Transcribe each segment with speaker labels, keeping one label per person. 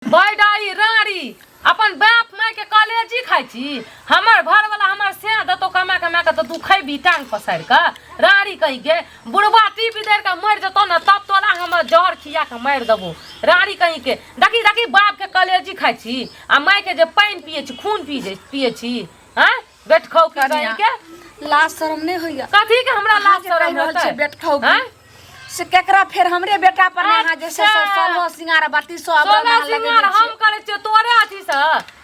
Speaker 1: बैडाई राड़ी अपन बाप माय के कॉलेजी खाई छी। हमर घर वाला हमर से दतो कमा कमा के तो तू खैबी टांग पसार के राड़ी कहि के बुढ़वा टीपी देर के मर जतो न तब तोरा हमर जहर खिया के मार देबो राड़ी कहि के। देखी देखी बाप के कॉलेजी खाई छी आ माय के जे पानी पिए छी खून पिए छी। हैं बेट खाओ के कहि के
Speaker 2: लाज शरम नहीं होइया।
Speaker 1: कथी के हमरा लाज शरम होतै
Speaker 2: बेट खाओ से केकरा फिर हमरे बेटा पर नहा जैसे सोलह सिंगार बाती सो अब
Speaker 1: सिंगार हम करे छ तोरे अथी से।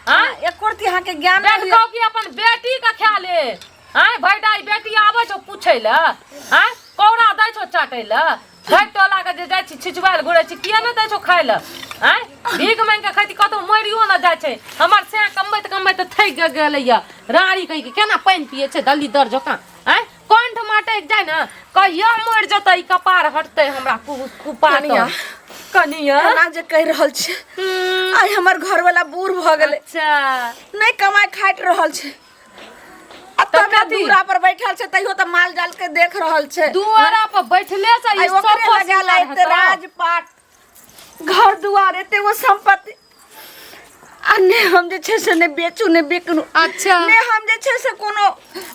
Speaker 1: हां
Speaker 2: एक कोरती यहां के ज्ञान
Speaker 1: बेट खाओ कि अपन बेटी का ख्याले। हैं भैडाई बेटी आबै छ पूछै ल। हैं कौड़ा दै छ चाटै ल घर टोला के जे जाय छी छिचवाल घुरै छी किया न दै छ खाय ल। हैं भीख मांग के खैती कतो मरियो न जाय छै। हमर से कमबैत थैक गेलैया राड़ी कहि के केना पानी पिए छै दली दर जका। हैं कंठ माटे जाय न कहिया मर जतै कपार हटतै हमरा कुपानिया कनिया
Speaker 2: ना जे कह रहल छै। आई हमर घर वाला बूढ़ भ गेलै।
Speaker 1: अच्छा
Speaker 2: नहीं कमाई खाट रहल छै। तबे दूरा पर बैठल छै तइयो त माल जाल के देख रहल छै।
Speaker 1: दुआरा पर बैठले से ई सब
Speaker 2: लगाला एते राजपाट घर दुआर एते वो संपत्ति अन्ने हम जे छै से ने बेचू ने बिकनु।
Speaker 1: अच्छा
Speaker 2: ने हम जे छै से कोनो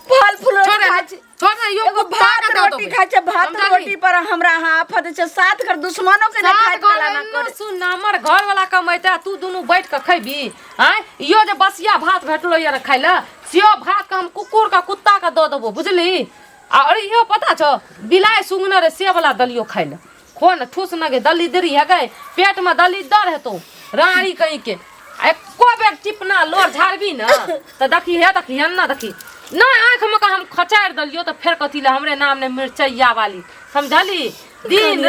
Speaker 2: फल फूल खाइ छी
Speaker 1: छोड़ यो
Speaker 2: एगो भात रोटी खाइ छै। भात रोटी पर हमरा हां आफत छै। सात घर दुश्मनों के ने खाइ वाला ना करे।
Speaker 1: सुन हमर घर वाला कमाइता तू दुनु बैठ के खैबी। हैं यो जे बसिया भात भेटलो या खाइ ल सियो भात के हम कुकुर का कुत्ता का द देबो बुझली। और यो पता छ बिलाय सुंगना रे से वाला दलियो खाइ ल खोन ठूस न गे दली दरी है गए पेट में दली दर हेतो राड़ी कहि के एको बेर टिपना लोर झाड़बी न त देखी हे देखी हन्ना देखी ना आंख में हम खचार दलियो तो फिर कथी ले हमरे नाम ने मिर्चैया वाली समझली। दिन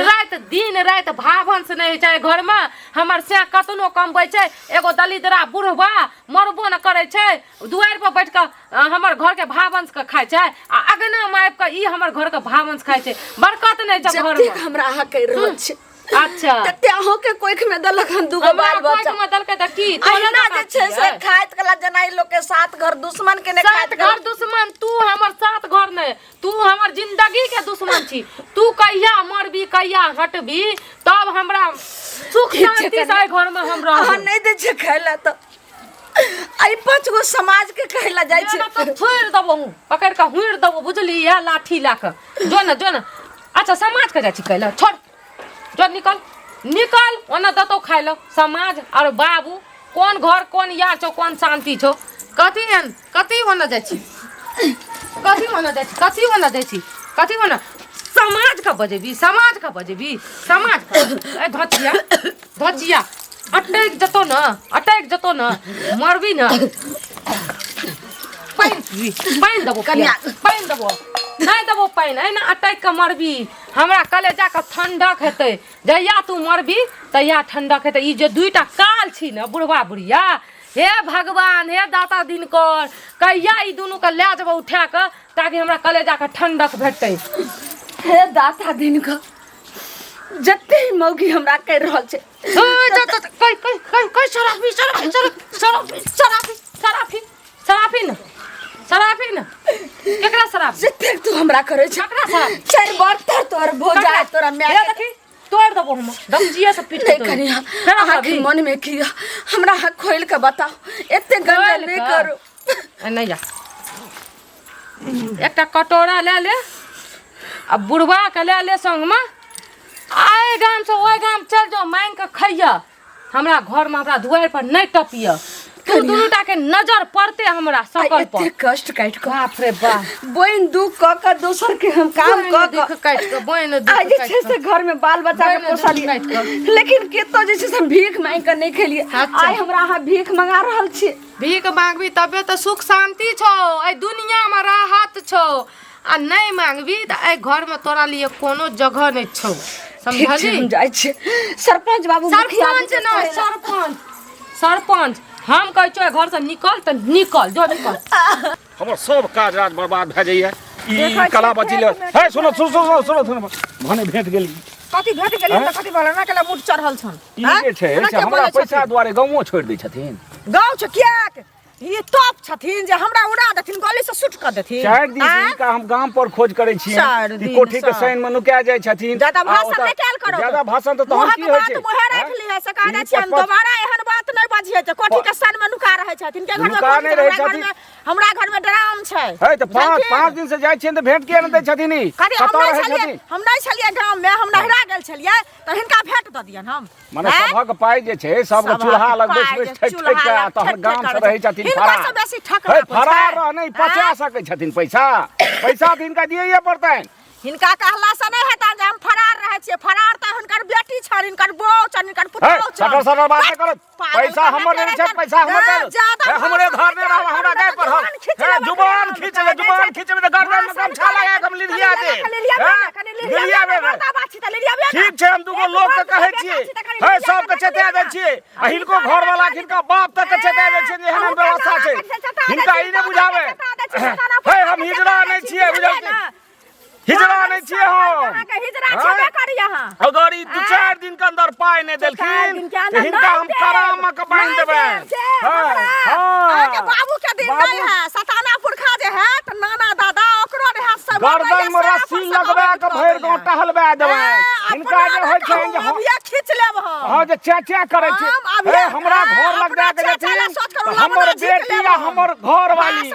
Speaker 1: रात भावन से नहीं चाहे घर में हमर से कतनो कमबै छै एगो दलिदरा बुढ़वा मरबो न करे छै दुआर पर बैठ के हमर घर के भावंश के खाय छै आ अगना में आब के ई हमर घर के भावंश खाय छै बरकत नहीं छै घर में
Speaker 2: हमरा आ कह रहल छै।
Speaker 1: अच्छा
Speaker 2: तते अहो के कोइख में दलक हम दुगो बाल बच्चा
Speaker 1: कोइख में दलके त की
Speaker 2: तोला जे छै से खाइत कला जनाई लोग के साथ घर दुश्मन के ने खाइत
Speaker 1: घर दुश्मन तू हमर साथ घर ने तू हमर जिंदगी के दुश्मन छी। तू कहिया मरबी कहिया हटबी तब हमरा सुख शांति से घर में हम रह।
Speaker 2: अहाँ नहीं दे छै खैला त आई पांच गो समाज के कहला जाय छै
Speaker 1: तो छोड़ दबो पकड़ के हुइर दबो बुझली या लाठी ला के जो न अच्छा समाज के जाय छी कहला छोड़ जो निकल ओना दतो खाइ लो समाज और बाबू कौन घर कौन यार छो कौन शांति छो कथी होना जाय छी कथी होना समाज का बजेबी समाज का ए धचिया अटैक जतो न मरबी न पाइन दबो नहीं देबो पाइन है ना अटैक के मरबी हमरा कलेजा के ठंडक हेतै जहिया तू मरबी तहिया ठंडक हेतै। ई जे दुईटा काल छी न बुढ़वा बुढ़िया हे भगवान हे दाता दिनकर कहिया ई दुनू के ले जेबो उठा के ताकि हमरा कलेजा के ठंडक भेटै।
Speaker 2: हे दाता दिनकर जत्ते मौगी हमरा कह रहल छै
Speaker 1: शराबी न केकरा शराब
Speaker 2: जत्ते तू हमरा करे छै
Speaker 1: केकरा शराब
Speaker 2: चार बार तोर भोजा तोरा मैं
Speaker 1: देखी तोड़ दबो हम दमजिया से पीट
Speaker 2: नहीं करिया आखिर मन में किया हमरा हक खोल के बताओ एते गंजा नहीं करो
Speaker 1: नहीं जा एकटा कटोरा ले अब बुढ़वा के ले संग में आए गाम से ओए गाम चल जाओ मांग के खैया हमरा घर में हमरा दुआर पर नहीं टपिया तू दुनुटा के नजर पड़ते हमरा सकल पर
Speaker 2: कष्ट काट के
Speaker 1: बाप रे बाप
Speaker 2: बोइन दुख क के दोसर के हम काम क
Speaker 1: दुख काट के बोइन दुख
Speaker 2: आज जे से घर में बाल बच्चा के पोसलिए लेकिन केतो जे से हम भीख मांग के नहीं खेलिए आइ हमरा हां भीख मंगा रहल छी।
Speaker 1: भीख मांगबी तबे तो सुख शांति छो ए दुनिया में राहत छो आ नहीं मांगबी त ए घर में तोरा लिए कोनो जगह नहीं छो समझली।
Speaker 2: हम जाय छी सरपंच बाबू
Speaker 1: सरपंच हम कहै छो घर से निकल त निकल जो निकल
Speaker 3: हमर सब काज राज बर्बाद भ जाइए ई कला बचिले हे सुनो भने भेट गेली
Speaker 2: कथी भेट गेली त कथी बोला ना केला मुठ चढ़ल छन
Speaker 3: ई जे छै से हमरा पैसा द्वारे गांवो छोड़ दै छथिन।
Speaker 2: गांव छ किया ये टॉप छथिन जे हमरा उड़ा देथिन गोली से शूट कर देथिन
Speaker 3: 4 दिन का हम गांव पर खोज करे छी ई कोठी के साइन में नुका जाय छथिन
Speaker 2: ज्यादा भाषण नहीं कैल करो
Speaker 3: ज्यादा भाषण तो हम की होय छै
Speaker 2: मुहे राख लिया से कह दै छी हम दोबारा एहन बात नहीं बजिए छै कोठी के साइन में नुका रहे छथिन के घर में हमरा घर में ड्राम छै
Speaker 3: है त 5 दिन से जाय छिन त भेंट के न दै छथिन ई
Speaker 2: हम नहीं छलिए गांव में हम नहरा गेल छलिए त हिनका भेंट द दियन हम
Speaker 3: माने सभक पाई जे छै सब चूल्हा लग बैठ ठक के तहन गांव से रहै छथिन फरार नहीं पचा सकै छथिन पैसा तो हिनका दिए पड़तैन
Speaker 2: हिनका कहला से नहीं हेता जे हम फरार रहे छिए फरार त हुनकर बेटी छन हिनकर बौ छन हिनकर पुतौ छन
Speaker 3: सटर बात नहीं करत पैसा हमर नहीं छै पैसा हमर दे हमरे घर में रह हमरा गए पर हम जुबान खींचे त गर्दन में गमछा लगा के हम लिलिया दे लिलिया बे ठीक छै हम दुगो लोग के कहै छिए है सब के चेता दे छिए आ हिनको घर वाला हिनका बाप तक के चेता दे छिए जे एहन व्यवस्था छै हिनका ई नहीं बुझावे है हम हिजड़ा नहीं छिए बुझल हिजड़ा नहीं छिए हम
Speaker 2: हिजड़ा छबे करी यहां
Speaker 3: अगर ई 2-4 दिन के अंदर पाई नहीं देलखिन तो हिनका हम करामा के बांध देबै हां
Speaker 2: के बाबू के दिन नहीं है सताना पुरखा जे है त नाना दादा ओकरो रहे सब
Speaker 3: गर्दन में रस्सी लगबा के भर गांव टहलबा देबै हिनका जे होय छै जे
Speaker 2: हम ये खींच लेब हम
Speaker 3: हां जे चाचा करे छै ए हमरा घर लग जा के जेथिन हमर बेटी या हमर घर वाली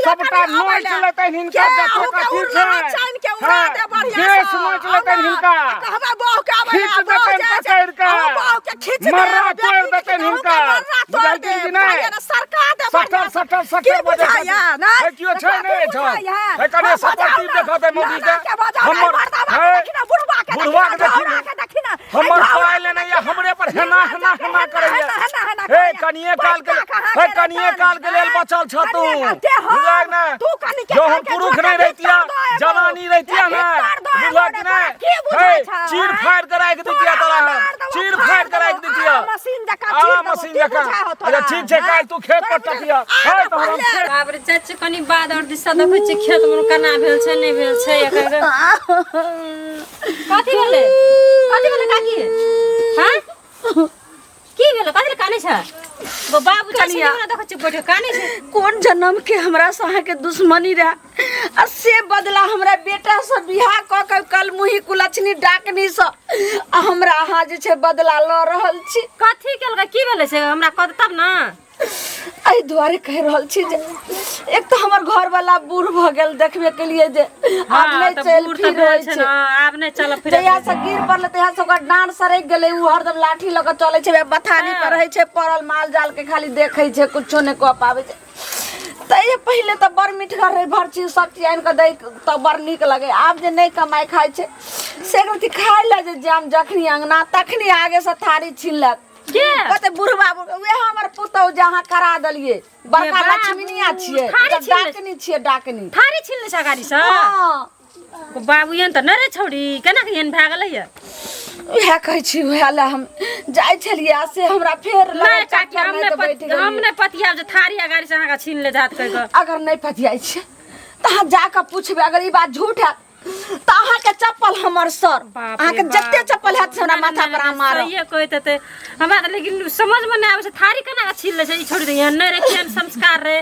Speaker 3: सबटा नोच लेतै हिनका जते का ठीक छै
Speaker 2: के उड़ा दे बढ़िया
Speaker 3: देश नोच लेतै हिनका
Speaker 2: हमरा बहू के आबै
Speaker 3: खींच देतै पकड़ के
Speaker 2: बहू के खींच
Speaker 3: मर्रा तोड़ देतै हिनका बुझल कि नहीं
Speaker 2: सरकार दे
Speaker 3: सटर बजाया ना है कियो छै नहीं छै है कने सपटी देखते मोदी के हमर बुढ़वा के देखिन हमर पाइल नहीं या हमरे पर हेना करैया हे कनिए काल के लेल बचल छ तू बुझल ना जो हम पुरुष नहीं रहतिया जवानी रहतिया ना बुझल कि नहीं हे चीर फाड़ के राख दितिया तोरा चीर फाड़ के राख दितिया मशीन जका अच्छा ठीक छै काल तू खेत पर टकिया है तो हम खेत
Speaker 4: बाबरे चाची कनी बाद और दिशा देखै छी खेत में केना भेल छै नहीं भेल छै एकर कथि भेलै काकी हां की भेलै कथि काने छै वो बाबू चाची हमरा देखै छी बैठे काने छै
Speaker 2: कोन जन्म के हमरा सहा के दुश्मनी रहा आ से बदला हमरा बेटा से बियाह क के कल मुही कुलछनी डाकनी से हमरा अहाँ जे छै बदला ल रहल छी
Speaker 4: कथि केलकै की भेलै से हमरा कह तब ना
Speaker 2: आई द्वारे कह रहल छी जे एक तो हमर घर वाला बूढ़ भ गेल देखबे के लिए जे आब नहीं चल फिर रहै छै
Speaker 4: आब नहीं चल फिर
Speaker 2: जया से गिर पड़ले तया से ओकर डांड सरक गेलै उ हरदम लाठी ल के चलै छै बथानी पर रहै छै पड़ल माल जाल के खाली देखै छै कुछो नहीं कह पाबै छै त ये पहले त बड़ मिठगर रे भर चीज सब चीज आन के दे त बड़ निक लगे आब जे नहीं कमाई खाय छै से गति खाय ले जे जाम जखनी अंगना तखनी आगे से थारी छिलक
Speaker 4: के
Speaker 2: कते बुढ़वा वे हमर पुतौ जहां करा दलिए बड़का लक्ष्मीनिया छिए डाकनी छिए डाकनी
Speaker 4: थारी छिलने छ गाड़ी से
Speaker 2: हां
Speaker 4: बाबू यन त नरे छौड़ी केना के यन भाग गेलै या
Speaker 2: उहे कहै छी उहे ला हम जाय छलिए से हमरा फेर
Speaker 4: नहीं काकी हमने पतिया जे थारी गाड़ी से हां छीन ले जात कह के
Speaker 2: अगर नहीं पतियाई छै त जाके पूछबे अगर ई बात झूठ है त अहाँ के चप्पल हमर सर अहाँ के जत्ते चप्पल है हमरा माथा पर मार
Speaker 4: सही कहते ते हमरा लेकिन समझ में नहीं आवे छै थारी केना के छीन ले छै ई छोड़ दे यन रे केन संस्कार रे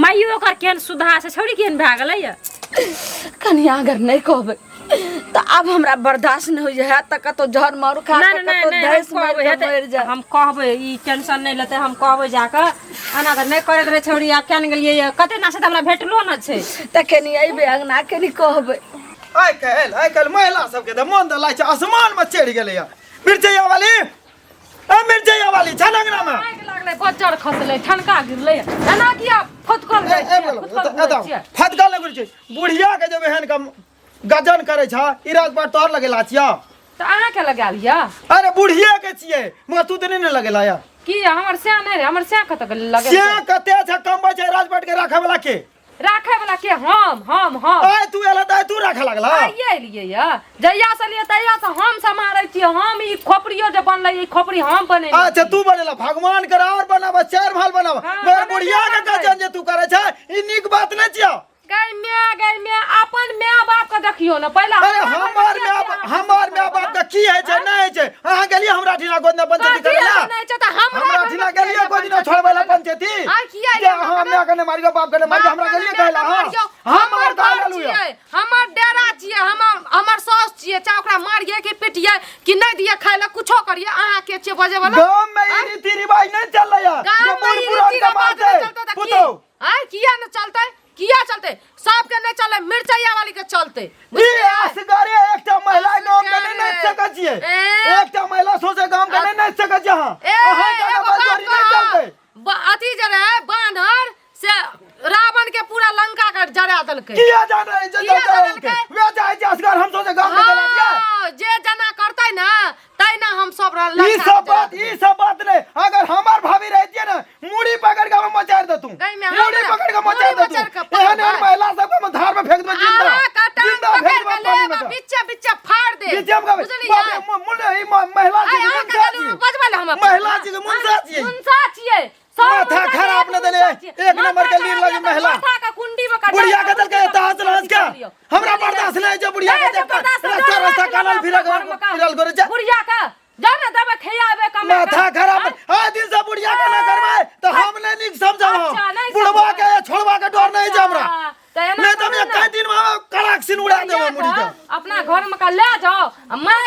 Speaker 4: माइयो ओकर केन सुधा से छोड़ी केन भाग गेलै या
Speaker 2: कनिया अगर नहीं कहबे त अब हमरा बर्दाश्त नहीं होय है त कतो जहर मारू खा के कतो दहेस मार के मर जा
Speaker 4: हम कहबे ई टेंशन नहीं लेते हम कहबे जाके अना अगर नहीं करे रे छोड़ी आ केन गेलिए कते ना से हमरा भेटलो न छै
Speaker 2: त केनी अइबे अंगना केनी कहबे
Speaker 5: आइ काल्हि महिला सबके त मन दलाई छै आसमान में चढ़ि गेलै या मिर्चैया वाली छनंगना में
Speaker 1: आग लागले बच्चा खसले ठनका गिरले एना किया फटकल
Speaker 5: फटकल लगै छै बुढ़िया के जब एहन का गजन करे छ ई रात पर तोर लगेला छिया
Speaker 1: त अहाँ के लगा लिया
Speaker 5: अरे बुढ़िया के छिए मगर तू त नहीं लगेला या
Speaker 1: की हमर से नहीं हमर से कत लगे
Speaker 5: से कते छ कम छै राजपाट के राखे वाला के
Speaker 1: राखे वाला के हम
Speaker 5: आय तू एला त तू राखे लगला
Speaker 1: आइए लिए या जइया से लिए तइया से हम समारै छी हम ई खोपड़ियो जे बनलै ई खोपड़ी हम बने
Speaker 5: अच्छा तू बनेला भगवान के और बनावा चार भाल बनावा मगर बुढ़िया के गजन जे तू करे छ ई निक बात नहीं छिया
Speaker 1: गई मैं अपन माय बाप के देखियो न पहला
Speaker 5: अरे हमार माय बाप के की है छै नहीं छै अहाँ गेलिए हमरा ठिना गोदना पंचायती करेला
Speaker 1: नहीं छै त
Speaker 5: हमरा ठिना गेलिए गोदना छोड़बेला पंचायती हां मैं कने मारियो बाप कने मारियो हमरा के लिए कहला हां
Speaker 1: हमर घर छियै हमर डेरा छियै हमर सास छियै चाहे ओकरा मारिए कि पिटिए कि नहीं दिए खाय ला कुछो करिए अहाँ के छियै बजे वाला
Speaker 5: गांव में ई रीति रिवाज नहीं चल रहा है
Speaker 1: गांव में ई रीति रिवाज चलते
Speaker 5: पुतो
Speaker 1: आय किया न चलते किया चलते सबके नहीं चले मिर्चैया वाली के चलते
Speaker 5: ई असगरे एकटा महिला गांव के नहीं सकै छियै एकटा महिला सोचे गांव के नहीं सकै छै अहाँ का बाजारी नहीं चलते
Speaker 1: अथी जे रहे बानर से रावण के पूरा लंका का जरा दलके
Speaker 5: किया जाने है जे दलके वे जाय जे असगर हम सोचे गांव के गला दिया
Speaker 1: जे जना करतै ना तै ना हम सब
Speaker 5: ई सब बात नहीं अगर हमार भाभी रहती है ना मुड़ी पकड़ के मचार दे तू मुड़ी पकड़ के मचार दे तू एहन महिला सब के धार में फेंक दे जिंदा फेंक दे पानी में
Speaker 1: बिच्चा फाड़ दे
Speaker 5: बुझलिए मुंडा ई महिला जी
Speaker 1: बजबले हम
Speaker 5: महिला जी के
Speaker 1: मुंसा छियै
Speaker 5: माथा खराब न देले एक नंबर के लीड लगी महिला
Speaker 1: माथा का कुंडी में कर
Speaker 5: बुढ़िया के दल के तहस लहस क्या हमरा बर्दाश्त नहीं जे बुढ़िया के रास्ता कानल फिरल करे जा
Speaker 1: बुढ़िया का जाने दबे खियाबे कम
Speaker 5: माथा खराब आ दिन से बुढ़िया के ना करबे तो हम नहीं निक समझब बुढ़वा के छोड़वा के डर नहीं जे हमरा नहीं तो मैं कई दिन में कड़ाक सिन उड़ा देबो मुड़ी के
Speaker 1: अपना घर में का ले जाओ मैं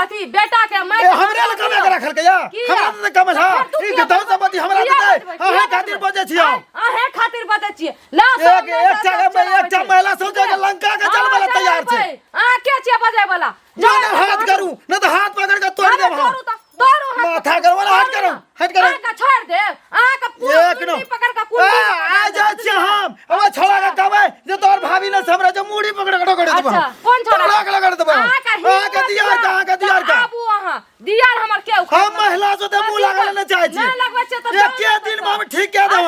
Speaker 1: अथी बेटा के मैं
Speaker 5: हमरे ल कमे के रखल के या हमरा त कम है ई के दौ सबती हमरा त अहे खातिर बजे छियै
Speaker 1: अहे खातिर बजे छियै ला
Speaker 5: एक जगह महिला सोचे के लंका के चल वाला तैयार छै
Speaker 1: आ के छियै बजे वाला
Speaker 5: जाने हाथ करू न तो हाथ पकड़ के तोड़ देब हम माथा करो वाला हट करो
Speaker 1: का छोड़ दे आ का पूरा कुंडी पकड़ का कुंडी
Speaker 5: आ जा छी हम अब छोड़ा के कहबै जे तोर भाभी ने हमरा जे मुड़ी पकड़ के कर देब
Speaker 1: अच्छा कौन छोड़ा
Speaker 5: कर देब आ के दियार का
Speaker 1: बाबू वहां दियार हमर के
Speaker 5: हम महिला से तो मुंह लागल न चाहे छी
Speaker 1: नहीं लगबै छै तो
Speaker 5: एक दिन में हम ठीक कह देब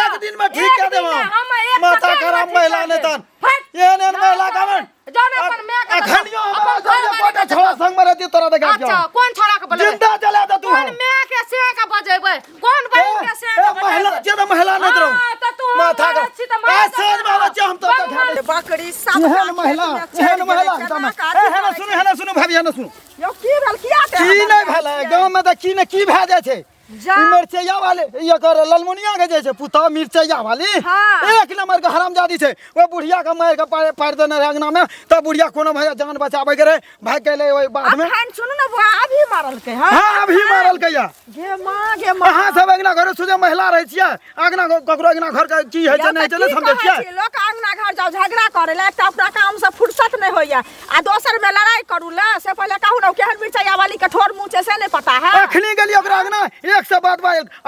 Speaker 5: एक दिन में ठीक कह देब माथा खराब महिला ने तन ये ने महिला कावन
Speaker 1: जाने पर मैं
Speaker 5: अखनियो हमारा घर कोटा छोड़ा संग में रहती तोरा देखा
Speaker 1: अच्छा कौन छोड़ा के बोले
Speaker 5: जिंदा चला दे तू
Speaker 1: कौन मैं के से का बजेबै कौन बहन के से का
Speaker 5: महिला जे तो महिला न रहो माथा का आ सोच में बच्चे हम तो खा
Speaker 2: बकरी सब
Speaker 5: एहन महिला एहन सुनो भाभी एहन सुनो
Speaker 2: यो की भेल किया
Speaker 5: की नहीं भेल गांव में त की ने की भए जाय छै मिर्चैया वाले ये कर ललमुनिया के जे छै पुता मिर्चैया वाली एक नंबर के हरामजादी छै वो बुढ़िया के मार के पार देने रहे अंगना में तब बुढ़िया कोनो भैया जान बचावे के रहे भाग गेले ओई बाद में
Speaker 2: अखन सुनु न बुआ अभी मारल के
Speaker 5: हां अभी मारल के या
Speaker 2: गे मां
Speaker 5: अहाँ सब अंगना घर सुजे महिला रहै छियै अंगना ककरो अंगना घर के की है छै नहीं छै समझै छियै
Speaker 2: लोग अंगना घर जाओ झगड़ा करे ले एकटा अपना काम से फुर्सत नहीं होइया आ दोसर में लड़ाई करू ले से पहले कहू न केहन मिर्चैया वाली के ठोर मुंह छै से नहीं पता है
Speaker 5: अखनी गेलिए ओकरा अंगना एक से बात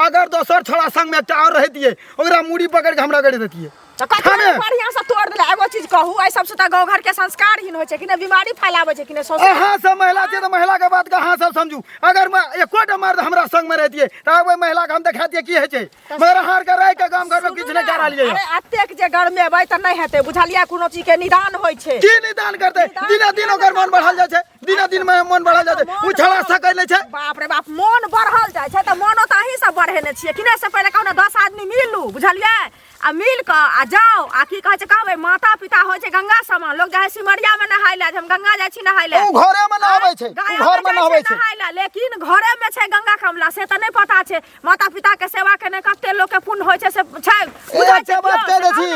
Speaker 5: अगर दोसर छोड़ा संग में चार रहतिए ओकरा मुड़ी पकड़ के हमरा गड़ी देतिए
Speaker 2: तो कखनो बढ़िया से तोड़ देला एगो चीज कहू आई सबसे त गांव घर के संस्कारहीन होय छै कि ने बीमारी फैलावे छै कि ने सोच
Speaker 5: हां सब महिला छै तो महिला के बात का हां सब समझू अगर मैं एकोटा मर्द हमरा संग में रहतिए त ओई महिला के हम देखातिए की है छै मगर हार के रह के काम घर में किछ नहीं करा लिए
Speaker 2: अरे अतेक जे घर में एबै त नहीं हेतै बुझलिया कोनो चीज के निदान होय छै
Speaker 5: की निदान करते दिन दिन ओकर मन बढ़ल जाय छै दिन में मन बढ़ल जाय छै उ छड़ा सकै नै छै
Speaker 2: बाप रे बाप मन बढ़ल जाय छै त मनो त अहीं सब बढ़ेने छियै कि ने से पहले कहू न 10 आदमी मिलू बुझलिया आ मिल के आ जाओ आ की कहै छै कहबै माता पिता होय छै गंगा समान लोग जाय सिमरिया में नहाय ले हम गंगा जाय छी नहाय ले
Speaker 5: उ घरे में नहाबै छै घर में नहाबै छै
Speaker 2: नहाय ले लेकिन घरे में छै गंगा कमला से त नहीं पता छै माता पिता के सेवा केने कते लोग के पुण्य होय छै से छै बुझाय छै
Speaker 5: बात कह दे छी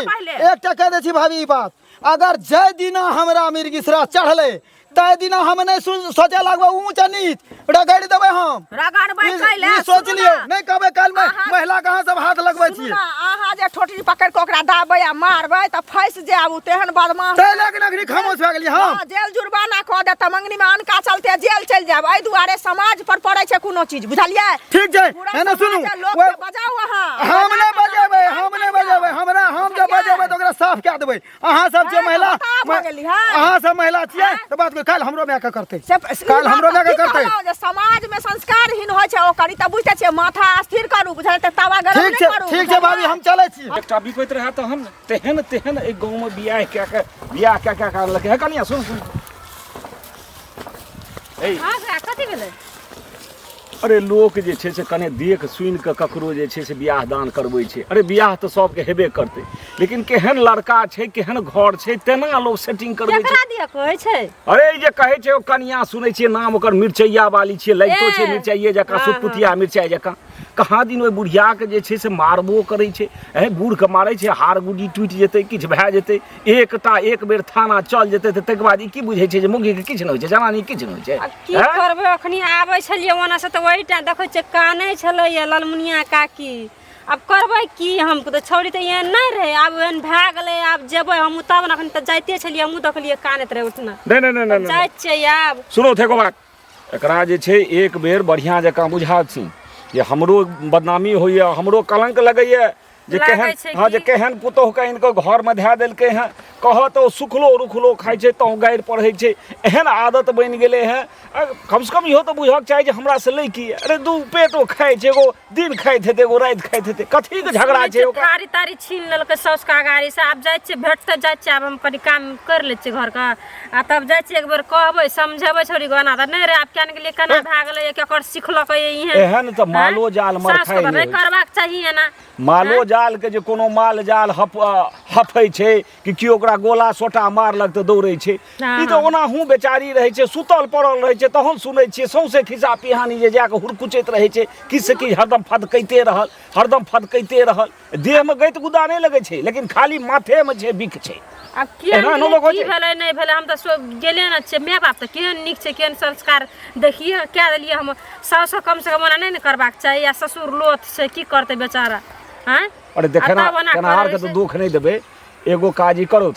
Speaker 5: एकटा कह दे छी भाभी ई बात अगर जय दिना हमरा मिर्गिसरा चढ़ले तय दिना हम नहीं सोचे लगबे ऊंच नीच रगड़ देबे हम
Speaker 2: रगड़बै कैले
Speaker 5: सोच लियो नहीं कहबे कल में महिला कहां सब हाथ लगबै छी
Speaker 2: अहाँ जे ठोठी पकड़ के ओकरा दाबै आ मारबै त फैस जाबू तेहन बदमाश
Speaker 5: तै लग नगरी खामोश भ गेली हम
Speaker 2: जेल जुर्माना क दे त मंगनी में अनका चलते जेल चल जाब एहि दुआरे समाज पर पड़ै छै कोनो चीज बुझलियै
Speaker 5: ठीक छै एना सुनू
Speaker 2: बजाऊ अहाँ
Speaker 5: हम नहीं बजेबै हमरा हम जे बजेबै त ओकरा साफ क देबै अहाँ सब जे महिला अहाँ सब महिला छियै त बात काल हमरो में का करते काल हमरो में का करते
Speaker 2: जे समाज में संस्कारहीन होय छै ओ करी त बुझते छै माथा स्थिर करू बुझल त तवा गरम नहीं करू
Speaker 5: ठीक छै भाभी हम चलै छी
Speaker 3: एकटा बिपैत रहा तहन तेहन एक गांव में बियाह क्या लगे है कनिया सुन ए
Speaker 4: हां कथि भेलै
Speaker 3: अरे लोग जे छै से कने देख सुन के ककरो जे छै से बियाह दान करबै छै अरे बियाह तो सबके हेबे करते लेकिन केहन लड़का छै केहन घर छै तेना लोग सेटिंग करबै छै
Speaker 4: केकरा दिया कहै छै
Speaker 3: अरे जे कहै छै ओ कनिया सुनै छियै नाम ओकर मिर्चैया वाली छियै लगितो छै मिर्चाइये जकां सुपुतिया मिर्चाइ जकां कहाँ दिन ओहि बुढ़िया के जे छै से मारबो करै छै बूढ़ के मारै छै हार गुडी टूटि जेतै किछु भए जेतै एक बेर थाना चल जेतै तऽ तकर बाद ई की बुझै छै जे मुंगी के किछु नहि होइ छै जनानी किछु नहि होइ छै
Speaker 4: की करबै अखनी आबै छलियै ओना से तऽ ओहि टाइम देखै छियै कानै छलैया ललमुनिया काकी अब करबै की हम तो छौड़ी तऽ एहन नहि रहे आब एहन भए गेलै आब जेबै हम तब ने अखन तऽ जाइते छलियै हमहूँ देखलियै कानैत रहे उठना
Speaker 3: नहीं
Speaker 4: जाइ छियै आब
Speaker 3: सुनो थे बात एकरा जे छै एक बेर बढ़िया जकाँ बुझा छी जे हमरो बदनामी होइए हमरो कलंक लगैए जे केहन हाँ जे केहन पुतोह के इनको घर में धै देलकै हैं कह तो सुखलो रुखलो खाइ छै तो गारि पढ़ै छै एहन आदत बनि गेलै हैं कम से कम इहो तो बुझक चाही जे हमरा से लै की अरे दू पेटो खाइ छै एगो दिन खाइत हेतै एगो राति खाइत हेतै कथी के झगड़ा छै ओकर
Speaker 4: थारी तारी छीन लेलकै सौस का गाड़ी से आब जाइ छियै भेटते जाइ छियै आब हम कनि काम कर लै छियै घर का आ तब जाइ छियै एक बेर कहबै समझेबै छोड़ी गना तऽ नहीं रे आब केन गेलियै केना भए गेलै केकर सिखलकै
Speaker 3: एहन तऽ मालो जाल मर खाइ
Speaker 4: नहीं करबाक चाहिए ना
Speaker 3: मालो जाल के जे कोनो माल जाल हफै छै कि केओ ओकरा गोला सोटा मारलक तऽ दौड़ै छै ई तऽ ओनाहू बेचारी रहै छै सुतल पड़ल रहै छै तहन सुनै छियै सौंसे खिस्सा पिहानी जे जाके हुरकुचैत रहै छै किछु से किछु हरदम फदकैते रहल देह में गति गुदा नहि लगै छै लेकिन खाली माथे में छै बिख छै
Speaker 4: अब की भेलै नहीं भेलै हम तऽ गेले न छियै माय बाप तऽ केहन नीक छै केहन संस्कार देखिए कए देलियै हम साउस कम से कम नहीं करबाक चाही आ ससुर लोथ छै की करतै बेचारा हैं
Speaker 3: अरे देखना केनाहार के तो दुख नहीं देबे एगो काजी करो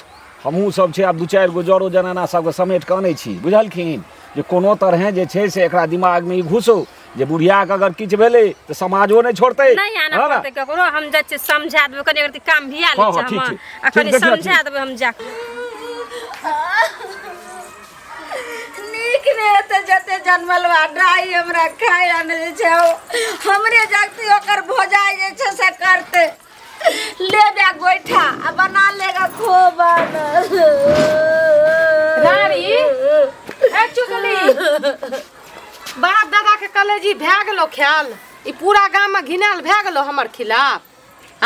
Speaker 3: हमहूँ सब छै आब 2-4 गो जरो जनाना सबके समेट के आनै छी बुझलखिन जे कोनो तरह जे छै से एकरा दिमाग में ई घुसो जे बुढ़िया के अगर किछु भेलै तऽ समाजो नहीं छोड़तै
Speaker 4: नहीं आना पड़तै ककरो हम जाइ छियै समझा देबै कनी अगर काम भिया लै छै हम आ कनी समझा देबै हम जा
Speaker 2: नीक ने एते जते जन्मलवा ड्राई हमरा खाय आने छै हमरे जागती ओकर भोजाई जे छै से करते ले बे गोइठा आ बना लेगा खोबन
Speaker 1: रानी ए चुगली बाप दादा के कलेजी भए गेलो ख्याल ई पूरा गांव में घिनाल भए गेलो हमर खिलाफ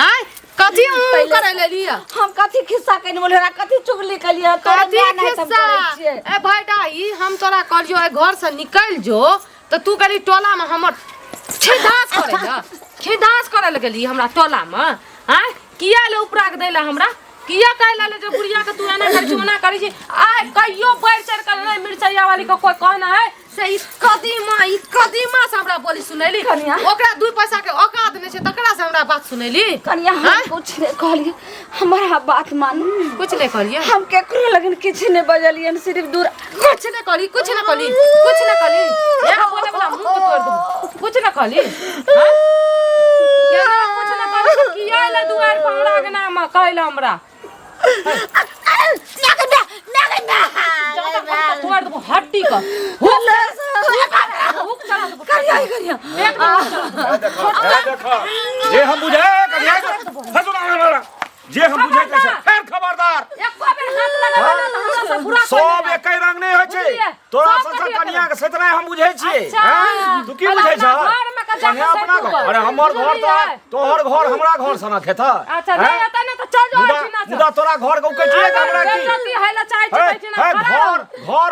Speaker 1: आय कथी करे लेलिया
Speaker 2: हम कथी खिस्सा कइने बोले रा कथी चुगली कलिया तोरा
Speaker 1: कथी खिस्सा ए भाईडाई हम तोरा करियो ए घर से निकल जो त तू गली टोला में हमर खिदास करे लगली हमरा टोला में आय किया ले उपरा के देला हमरा किया कहला ले जो बुढ़िया के तू एना कर छोना करी छी आय कहियो बैठ चढ़ कर नहीं मिर्चैया वाली को कोई कहना है से ई कदीमा से हमरा बोली सुनैली
Speaker 2: कनिया
Speaker 1: ओकरा 2 पैसा के औकात नहीं छै तकरा से हमरा बात सुनैली
Speaker 2: कनिया हम कुछ नहीं कहलिए हमरा बात मान
Speaker 1: कुछ नहीं कहलिए
Speaker 2: हम केकरो लगन किछ नहीं बजलियन सिर्फ दूर
Speaker 1: कुछ नहीं कहली एक बोले वाला मुंह को तोड़ दू कुछ नहीं कहली हां क्या कुछ नहीं कहली किया ले दुआर पर हमरा के नाम कहला हमरा तोड़ दो हड्डी का हुक चला दो
Speaker 2: करिया
Speaker 3: जे हम बुझे जे हम बुझे कैसे खैर खबरदार
Speaker 1: एक बार हाथ लगा तो हमरा से पूरा
Speaker 3: सब एकै रंग नहीं होय छै तोरा सब कनिया के सतरा हम बुझे छियै हैं तू की बुझे छ कनिया अपना घर अरे हमर घर तो तोहर घर हमरा घर सना खेता
Speaker 1: अच्छा नहीं आता ना तो चल जाओ
Speaker 3: मुदा तोरा घर के कटिए हमरा की
Speaker 1: गलती हैला चाहे छै ना
Speaker 3: घर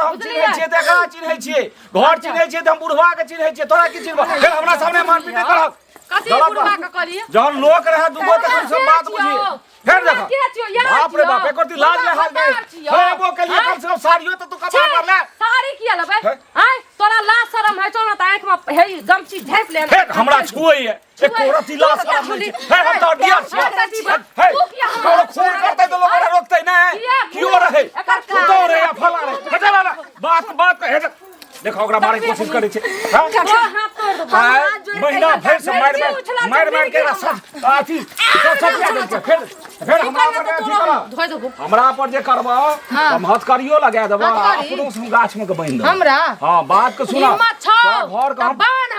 Speaker 3: हम चिन्है छियै त एकरा चिन्है छियै घर चिन्है छियै त हम बुढ़वा के चिन्है छियै तोरा की चिन्हबा फेर हमरा सामने मारपीट करब
Speaker 1: कथी बुढ़वा के कहलिए
Speaker 3: जहन लोक रहे दुगो त कम से बात बुझिए फेर देखो बाप रे बाप एकर ती लाज ले हाल गए हेबो के लिए कम से कम साड़ियो त तू कबार कर ले
Speaker 1: साड़ी किया लेबे आय तोरा लाज शरम है तो ना त आंख में हे गमछी ढेप ले
Speaker 3: फेर हमरा छुई है एक औरत लाज शरम नहीं है हम तो डियर छियै है तो खून करते तो लोग रोकते ना क्यों रहे तो रे या फला रे हटा ला बात हे देखो ओकरा मारे की कोशिश करै छै
Speaker 1: हाथ तोड़ दो
Speaker 3: महीना भर से मार के सब अथी सब क्या देलकै फेर हमरा पर अथी कर
Speaker 1: धोइ दो
Speaker 3: हमरा पर जे करबा हम हथकरियो लगा देबा अपनो से गाछ में के बांध दे
Speaker 1: हमरा
Speaker 3: हां बात के सुना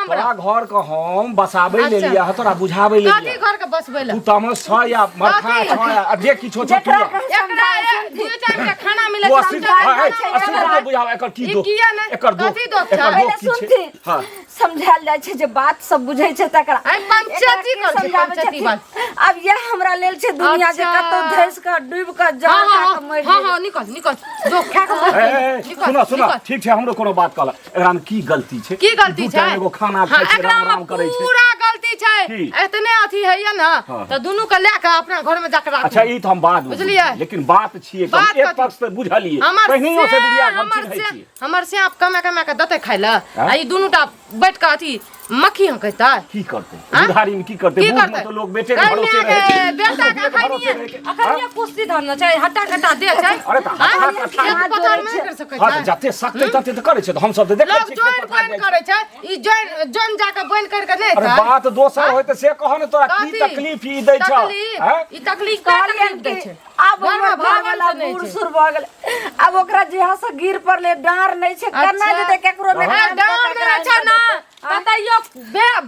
Speaker 1: तोरा
Speaker 3: घर के हम बसाबै ले लिया तोरा बुझाबै ले
Speaker 1: कथी घर के बसबै ले
Speaker 3: तू तमस छ या मरखा छ या जे किछो छ तू
Speaker 1: एकरा 2 टाइम के खाना मिले
Speaker 3: असली बुझावा एकर की दो एकर दो एकर की छै हां
Speaker 2: समझाल जाय छै जे बात सब बुझै छै तकरा
Speaker 1: आई पंचायती कर छै पंचायती बात
Speaker 2: अब ये हमरा लेल छै दुनिया जे कतो धैस के डूब के जान के मर
Speaker 1: हां निकल दो खा के
Speaker 3: सुनो ठीक छै हमरो कोनो बात कहला एकरा में की गलती छै
Speaker 1: की गलती छै
Speaker 3: एगो खाना खाइ छै राम राम करै छै
Speaker 1: पूरा गलती छै इतने अथी है ये ना तो दोनों के लेके अपना घर में जाकर
Speaker 3: अच्छा ई तो हम बात
Speaker 1: बुझलिए
Speaker 3: लेकिन बात छिए कि हम एक पक्ष से बुझलिए पहिनियो से बुढ़िया हम चिन्है छी
Speaker 1: हमर से आप कमे के दते खाइला आ ई दुनूटा बैठ के अथी मक्खी हम कहता
Speaker 3: की करते बुढ़ारी में की करते बूढ़ में तो लोग बेटे के भरोसे रहे छै
Speaker 1: बेटा के खैनी अखन ये कुश्ती धरना छै हट्टा कट्टा दे छै
Speaker 3: अरे त
Speaker 1: हाथ पतार में कर सकै छै
Speaker 3: जते सकते तते त करे छै त हम सब देखे
Speaker 1: लोग
Speaker 3: छी
Speaker 1: जॉइन बन करे छै ई जॉइन जाके बन करके नहीं
Speaker 3: अरे बात दोसर होय त से कहो न तोरा की तकलीफ ई दै छ
Speaker 1: ई तकलीफ का तकलीफ दै छै
Speaker 2: अब घर भागला बूढ़ सुर भ गेलै अब ओकरा जेहा से गिर पड़ले डार नहीं छै करना जेते केकरो में
Speaker 1: डार में छै ना बताइयो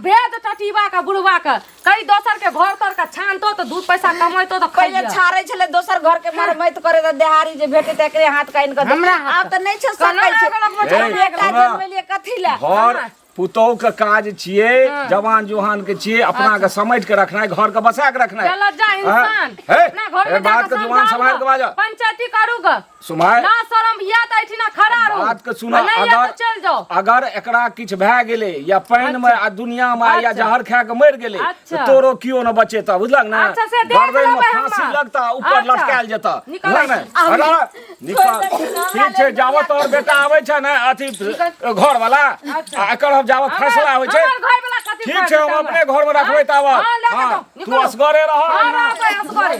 Speaker 1: भेद टटीबा का बुढ़वा का कई दोसर के घर तर का छानतो तो दूध पैसा कमाइतो तो
Speaker 2: पहिले छाड़े छले दोसर घर के मरमैत करे त देहारी जे भेटे त एकरे हाथ काइन के आब त नहीं छै सकै छै बेटा जन्मलिए कथि ला
Speaker 3: घर पुतोह के काज छिए जवान जोहान के छिए अपना के समेट के रखना है घर के बसा के रखना है
Speaker 1: लज्जा इंसान
Speaker 3: अपना घर में बात के जुबान संभाल के बाजा
Speaker 1: पंचायती करूगा
Speaker 3: सुमाय
Speaker 1: ना शरम या त इठिना खड़ा रहो
Speaker 3: बात के सुना अगर एकरा किछ भ गेले या पानी में आ दुनिया में या जहर खा के मर गेले तो तोरो कियो न बचेता बुझलक ना गर्दन में फांसी लगता ऊपर लटकायल जेता बुझलक ना निकाल ठीक छै जावत और बेटा आबै छै ना अथी घर वाला एकर हम जावत फैसला होय छै ठीक छै हम अपने घर में रखबै तावत हां तू असगरे रह